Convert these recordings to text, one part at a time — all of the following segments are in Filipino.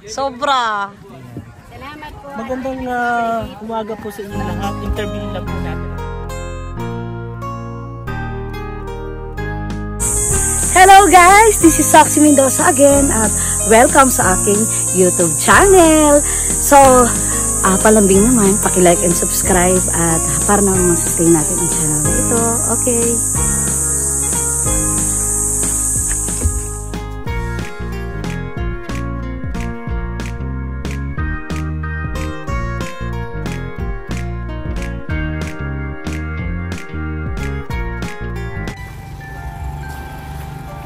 Sobra. Salamat po. Magandang umaga po sa inyo lahat. Interview lang po natin. Hello guys! This is Soxy Mendoza again at welcome sa aking YouTube channel. So, palambing naman, paki-like and subscribe at para naman sustain natin ang channel na ito. Okay.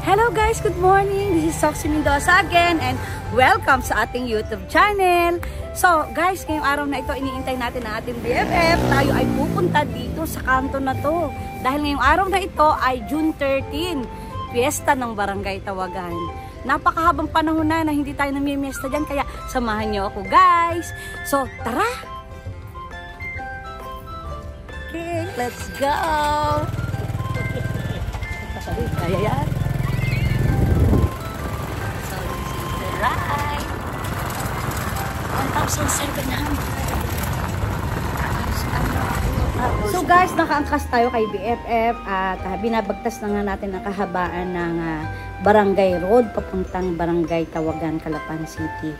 Hello guys, good morning. This is Soxy Mendoza again and welcome sa ating YouTube channel. So guys, ngayong araw na ito iniintay natin ang ating BFF. Tayo ay pupunta dito sa kanto na to. Dahil ngayong araw na ito ay June 13, Fiesta ng Barangay Tawagan. Napakahabang panahon na hindi tayo namimiesta dyan, kaya samahan nyo ako guys. So tara! Okay, let's go! Kaya yan. Right. 1,700. So guys, nakaangkas tayo kay BFF at binabagtas na nga natin ang kahabaan ng Barangay Road papuntang Barangay Tawagan, Calapan City.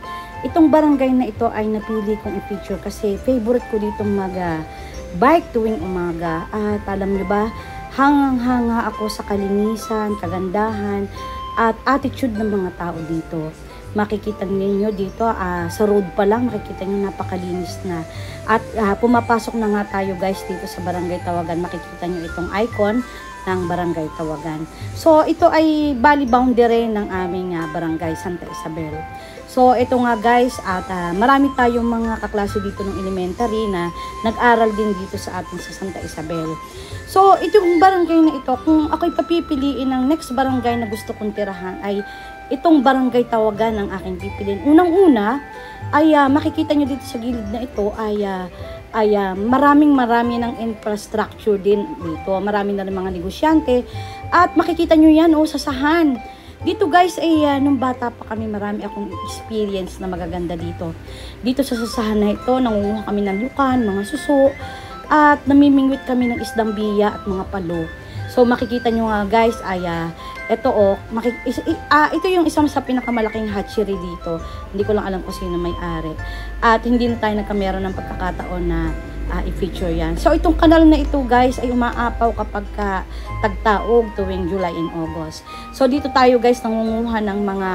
Itong barangay na ito ay napili kong i-feature kasi favorite ko ditong mag-bike tuwing umaga. At alam nyo ba, hangang-hanga ako sa kalinisan, kagandahan at attitude ng mga tao dito. Makikita ninyo dito sa road pa lang, makikita nyo napakalinis na. At pumapasok na nga tayo guys dito sa Barangay Tawagan. Makikita nyo itong icon ng Barangay Tawagan. So ito ay bali boundary ng aming Barangay Santa Isabel. So ito nga guys, at marami tayong mga kaklase dito ng elementary na nag-aral din dito sa atin sa Santa Isabel. So itong barangay na ito, kung ako'y papipiliin ng next barangay na gusto kong tirahan ay itong Barangay Tawagan ang aking pipiliin. Unang-una ay makikita nyo dito sa gilid na ito ay marami ng infrastructure din dito. Marami na rin mga negosyante at makikita nyo yan sasahan. Dito guys ay nung bata pa kami marami akong experience na magaganda dito. Dito sa sasahan na ito nangunguha kami ng lukan, mga suso at namimingwit kami ng isdang biya at mga palo. So makikita nyo nga guys ay ito ito yung isang sa pinakamalaking hatchery dito. Hindi ko lang alam kung sino may-ari. At hindi na tayo nagkameron ng pagkakataon na i-feature yan. So itong kanal na ito guys ay umaapaw kapag tagtaog tuwing July and August. So dito tayo guys nangunguha ng mga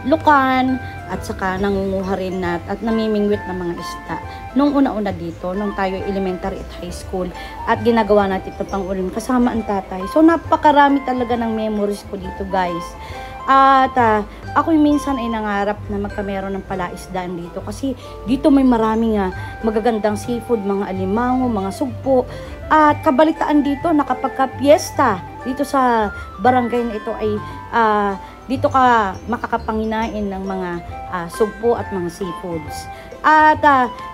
lukan at saka nangunguha rin at namimingwit ng mga isda. Nung una-una dito, nung tayo elementary at high school at ginagawa natin ito pang ulim kasama ang tatay. So napakarami talaga ng memories ko dito guys. At ako'y minsan ay nangarap na magkameron ng palaisdaan dito kasi dito may maraming magagandang seafood, mga alimango, mga sugpo. At kabalitaan dito na kapag ka-fiesta dito sa barangay na ito ay dito ka makakapanginain ng mga sugpo at mga seafoods. At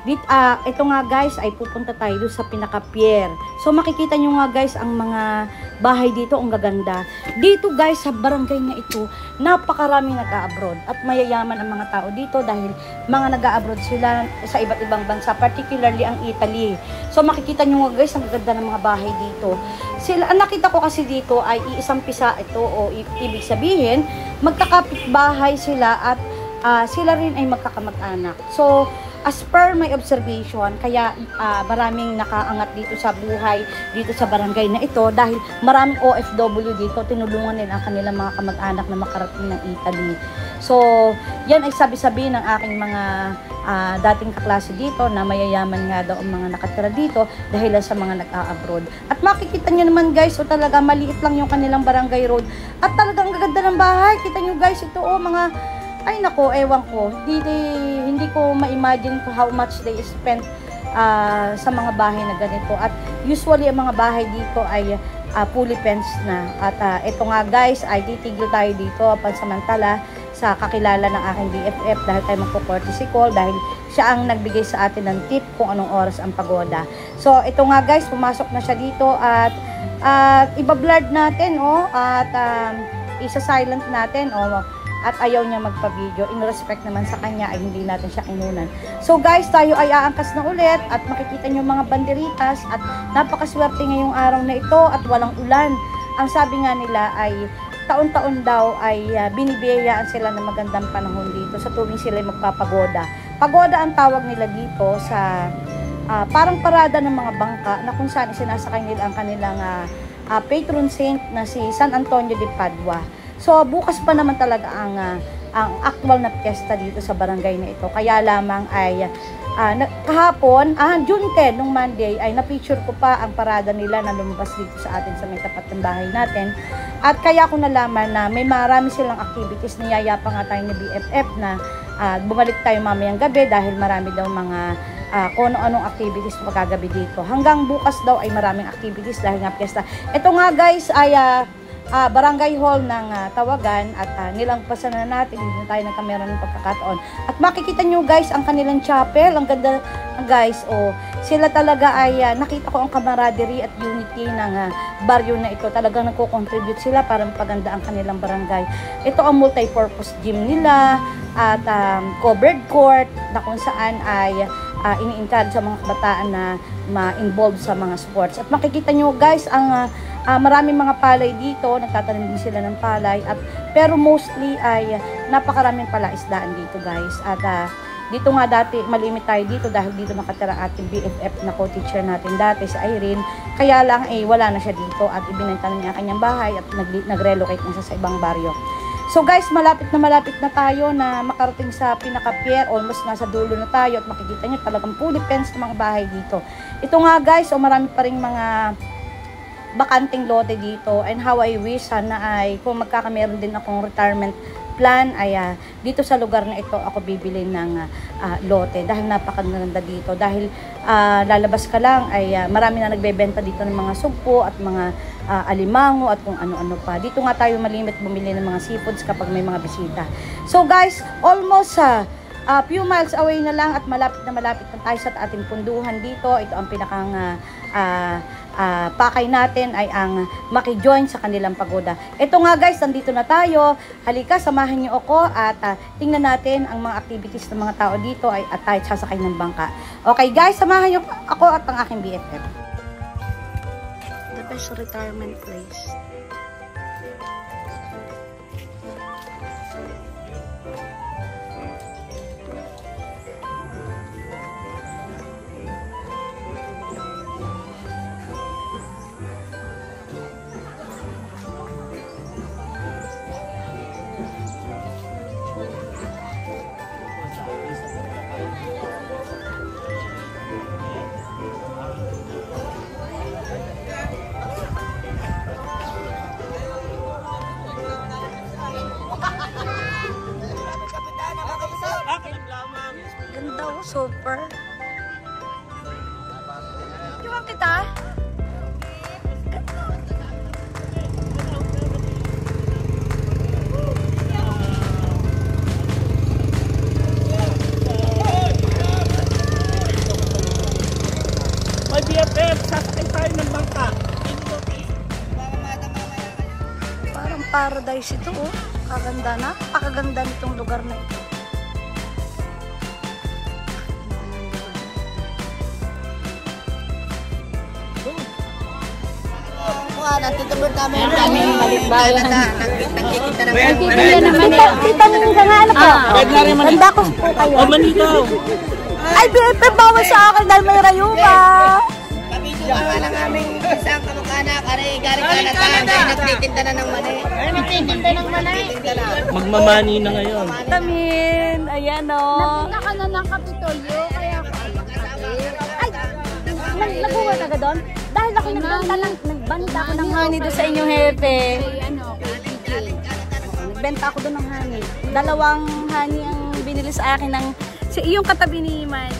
ito nga guys ay pupunta tayo doon sa pinaka-pier. So makikita nyo nga guys ang mga bahay dito, ang gaganda. Dito guys sa barangay na ito, napakarami nag-a-abroad at mayayaman ang mga tao dito dahil mga nag-a-abroad sila sa iba't ibang bansa, particularly ang Italy. So makikita nyo nga guys ang gaganda ng mga bahay dito. Ang nakita ko kasi dito ay iisang pisa ito o ibig sabihin magkakapit bahay sila at sila rin ay magkakamag-anak. So, as per my observation, kaya maraming nakaangat dito sa buhay, dito sa barangay na ito, dahil maraming OFW dito, tinulungan nila ang kanilang mga kamag-anak na makarating ng Italy. So, yan ay sabi-sabi ng aking mga dating kaklase dito na mayayaman nga daw ang mga nakatira dito dahil sa mga nag-a-abroad. At makikita nyo naman guys, talaga maliit lang yung kanilang barangay road. At talagang gaganda ng bahay. Kita nyo guys, ito mga ay nako, ewan ko. Hindi ko ma-imagine how much they spent sa mga bahay na ganito. At usually ang mga bahay dito ay fully fenced na. At ito nga guys, ay titigil tayo dito pansamantala sa kakilala ng aking BFF dahil tayo magpo-courtesy call dahil siya ang nagbigay sa atin ng tip kung anong oras ang pagoda. So ito nga guys, pumasok na siya dito at iba-blurred natin at isa-silent natin at ayaw niya magpa-video. In respect naman sa kanya ay hindi natin siya kinunan. So guys, tayo ay aangkas na ulit at makikita niyo mga banderitas at napakaswerte ngayong araw na ito at walang ulan. Ang sabi nga nila ay taon-taon daw ay binibiyayaan sila ng magandang panahon dito sa tuwing sila magpapagoda. Pagoda ang tawag nila dito sa parang parada ng mga bangka na kung saan sinasakay nila ang kanilang patron saint na si San Antonio de Padua. So bukas pa naman talaga ang actual na piyesta dito sa barangay na ito. Kaya lamang ay kahapon, June 10, nung Monday, ay na-picture ko pa ang parada nila na lumabas dito sa atin sa may tapat ng bahay natin. At kaya ko nalaman na may marami silang activities. Niyaya pa nga tayo ni BFF na bumalik tayo mamayang gabi dahil marami daw mga kung anong activities magagabi dito. Hanggang bukas daw ay maraming activities dahil nga piyesta. Ito nga guys ay barangay hall ng Tawagan at nilangpasan na natin, hindi tayo nagkamera ng pagkakataon. At makikita nyo guys ang kanilang chapel, ang ganda guys, sila talaga ay nakita ko ang camaraderie at unity ng baryo na ito. Talagang nagko-contribute sila para mapaganda ang kanilang barangay. Ito ang multi-purpose gym nila at covered court na kung saan ay ini-encourage sa mga kabataan na ma-involve sa mga sports. At makikita nyo guys ang maraming mga palay dito, nagtatanim din sila ng palay pero mostly ay napakaraming palaisdaan dito guys. At dito nga dati malimit tayo dito dahil dito nakatira ating BFF na co-teacher natin dati si Irene, kaya lang wala na siya dito at ibinenta na niya ang kanyang bahay at nag-relocate na siya sa ibang baryo. So guys, malapit na tayo na makarating sa pinaka-pier, almost nasa dulo na tayo at makikita nyo talagang fully fenced ng mga bahay dito. Ito nga guys, marami pa rin mga bakanting lote dito, and how I wish sana ay kung magkakameron din akong retirement plan ay dito sa lugar na ito ako bibili ng lote dahil napakaganda dito, dahil lalabas ka lang ay marami na nagbebenta dito ng mga sugpo at mga alimango at kung ano-ano pa. Dito nga tayo malimit bumili ng mga seafoods kapag may mga bisita. So guys, almost few miles away na lang at malapit na tayo sa ating punduhan dito. Ito ang pinakang pakay natin ay ang maki-join sa kanilang pagoda. Ito nga guys, nandito na tayo. Halika, samahan niyo ako at tingnan natin ang mga activities ng mga tao dito at tayo sasakay ng bangka. Okay guys, samahan niyo ako at ang aking BFF. The best retirement place. Ganda oh, super. Iwan kita. May BFF, sasakay tayo ng bangka. Parang paradise ito oh. Kaganda na. Pakaganda nitong lugar na ito. Natutubod namin kami malimbayan nagkikita na kami. Kita niyo sa nga ano po. Nandakos po kayo. O Manigaw. Ay, BFF bawal sa akin dahil may rayupa. Kabidyo ka lang aming isang kamag-anak. Galing Kalatan. Nagtitinda na ng mani. Nagtitinda ng mani. Magmamani na ngayon. Tamin. Ayan o. Nakita ka na ng Kapitolyo. Kaya ako Ay, nag-uwal ka doon? Dahil ako nagbanta ako ng honey doon sa inyong hepe. Nagbenta ako doon ng honey. 2 honey ang binili sa akin ng iyong katabi ni May.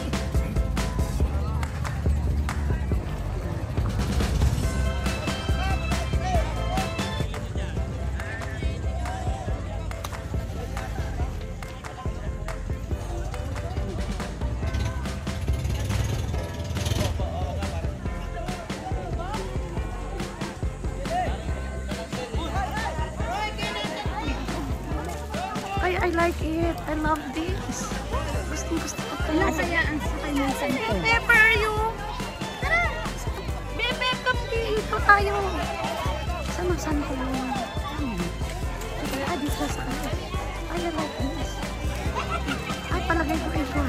like it. I love this. Gusto ko ito. Nasayaan sa kailansan ko. Bebe, where are you? Tara! Bebe, come dito tayo. Saan ko yun? Dito sa kanya. I like this. Ay, palagay ko ito.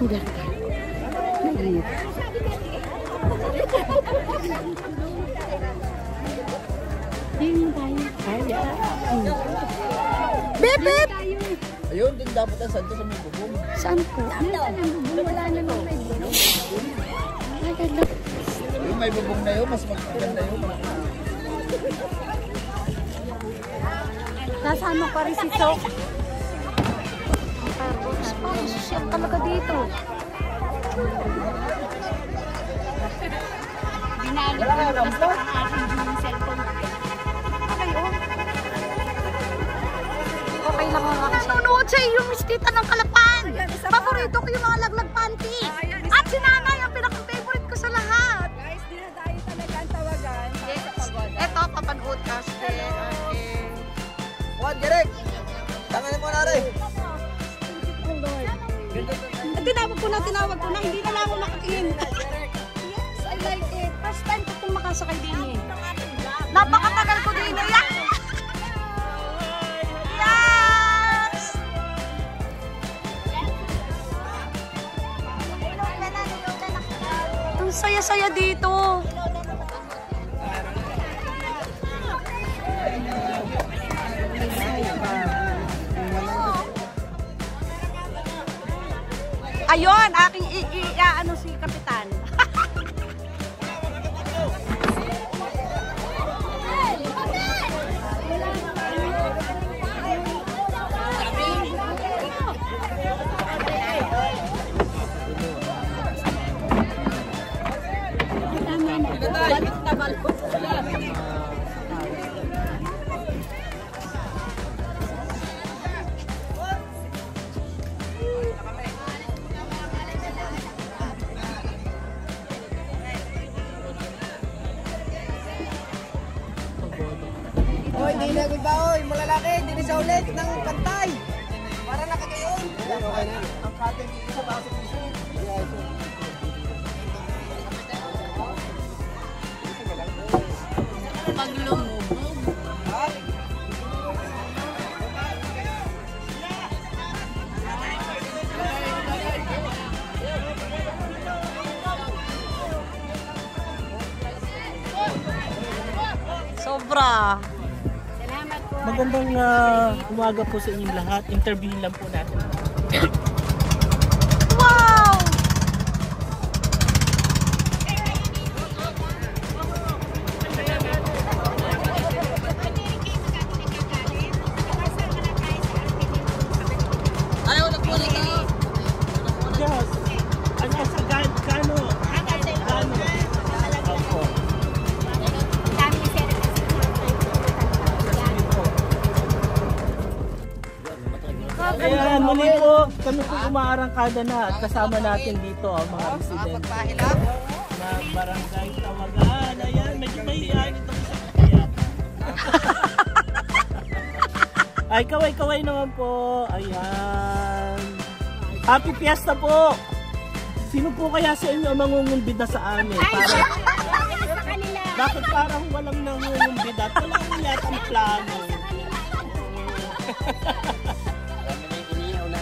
Sudah. Nagriit. Tingin tayo. Kaya. Bebe! Ayun, din dapat ang santo sa may bubong. Saan po? Wala naman may bulong. Yung may bubong na yun, mas magaganda yun. Nasaan pa rin si Sok? Parang social talaga dito. Binalik ko yung aking cellphone. Okay lang mga nanonood sa iyo, Miss Tita ng Kalapan. Paborito ko yung mga laglag panty. At si Nanay, ang pinaka-favorite ko sa lahat. Guys, dinadayo talaga ang tawagan. Eto, papanood ka. Juan, direct! Tanganin mo na rin! Tinawag ko na, hindi na lang ako makatingin. Yes, I like it. First time ko itong makasakay din eh. Napakatagal ko din eh. Yes! Ang saya-saya dito. Ayun, aking ano si Kapitan. Hoy, di na ba oy, malalaki, di sa ulit ng pantay. Para nakagayon. Okay na. Ang cutting isa ba sa piso? Sobra. Magandang umaga po sa inyong lahat. Interview lang po natin. Wow! Yes. Ano sa Gano? Opo. Ayan, muli po, kami po umaarangkada na at kasama natin dito ang mga residente. Mga barangay Tawagan. Ayan, medyo mahihayin itong isa kaya. Ay, kaway-kaway naman po. Ayan. Happy Fiesta po! Sino po kaya sa inyo ang mangungumbida sa amin? Bakit parang walang nangungumbida at wala akong yatang plano?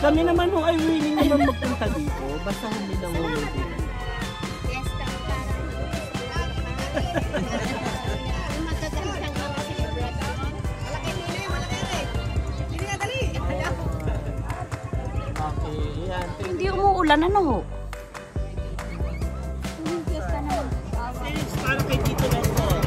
Kami naman ho ay willing naman magpunta dito. Basta hindi nangungumbida. Okay, yan. Hindi umuulan ano? Para kay Tito Lester.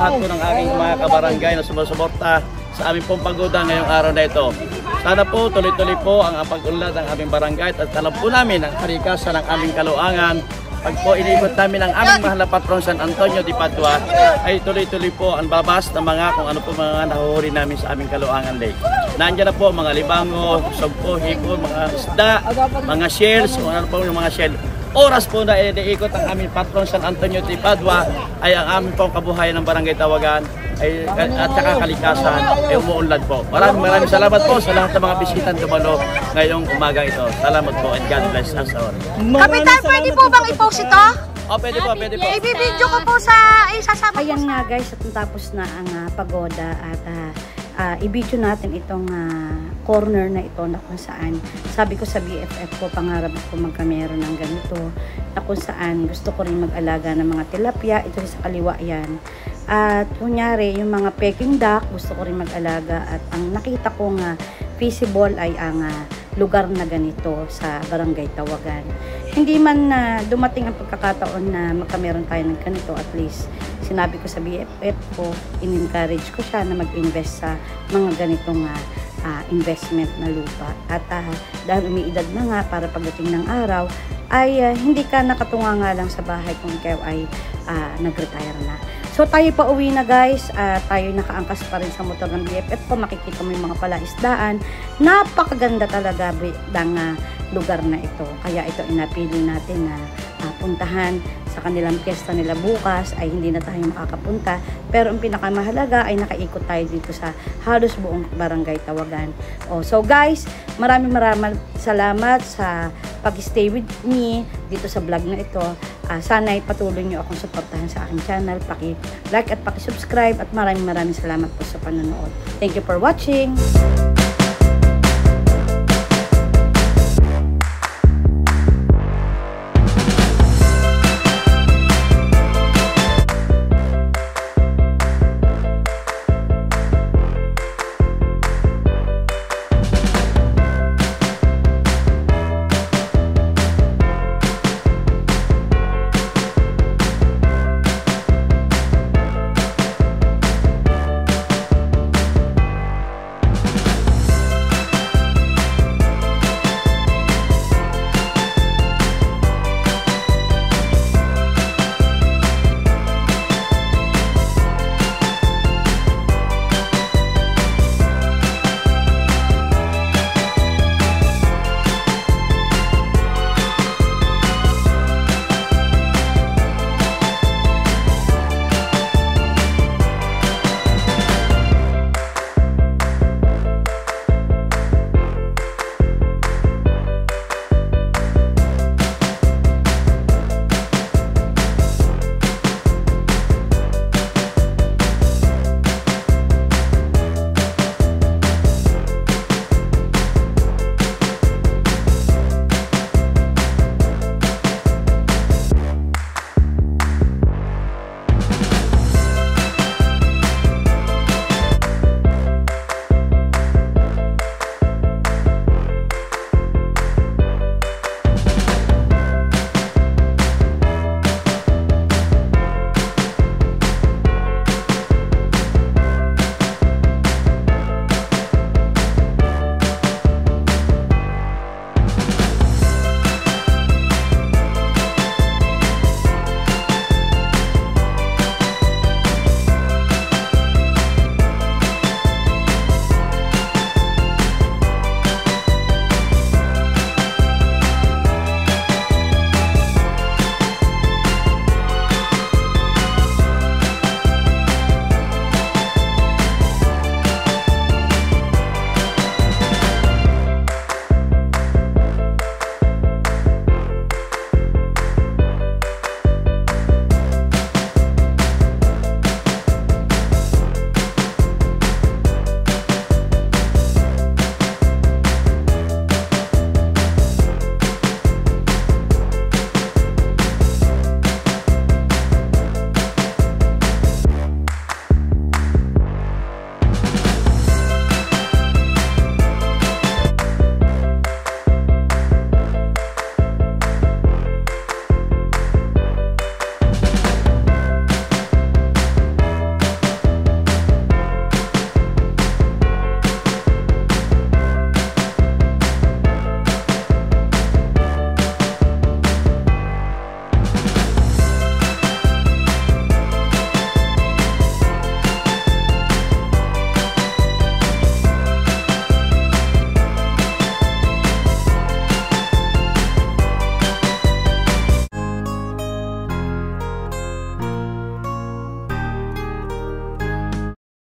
lahat po ng aking mga kabarangay na sumusuporta sa aming pong pagoda ngayong araw na ito. Sana po tuloy-tuloy po ang pag-unlad ng aming barangay at alam po namin ang kalikasan ng aming Kaluangan. Pag po inibot namin ang aming mahal na patron San Antonio de Padua, ay tuloy-tuloy po ang babas na mga kung ano po mga nahuhuli namin sa aming Kaluangan Lake. Nandiyan na po mga libango, sugpo, hipon, mga isda, mga shells, kung ano po yung mga shell. Oras po na iniikot ang aming patron San Antonio de Padua ay ang aming pong kabuhayan ng Barangay Tawagan at saka kalikasan ay umuunlad po. Maraming salamat po sa lahat ng mga bisitan dumalo ngayong umaga ito. Salamat po and God bless us all. Kapitan, pwede po bang i-post ito? Pwede po, pwede po. I-video ko po sa isasama. Ayan nga guys, at natapos na ang pagoda at i-video natin itong corner na ito na kung saan sabi ko sa BFF ko, pangarap ko magkamero ng ganito na kung saan gusto ko rin mag-alaga ng mga tilapia. Ito sa kaliwa yan. At kunyari, yung mga peking duck, gusto ko rin mag-alaga. At ang nakita ko nga feasible ay ang lugar na ganito sa Barangay Tawagan. Hindi man dumating ang pagkakataon na magkameron tayo ng ganito, at least sinabi ko sa BFF ko, in-encourage ko siya na mag-invest sa mga ganitong investment na lupa. At dahil umiidad na nga para pagdating ng araw, ay hindi ka nakatunga nga lang sa bahay kung ikaw ay nag-retire na. So tayo pa uwi na guys, tayo nakaangkas pa rin sa motor ng BFF ko, makikita mo yung mga palaisdaan. Napakaganda talaga ng lugar na ito, kaya ito inapili natin na puntahan. Sa kanilang piyesta nila bukas ay hindi na tayo makakapunta, pero ang pinakamahalaga ay nakaikot tayo dito sa halos buong Barangay Tawagan. So guys, maraming salamat sa pag-stay with me dito sa vlog na ito. Sana ay patuloy nyo akong suportahan sa aking channel, paki-like at paki-subscribe, at maraming salamat po sa panonood. Thank you for watching!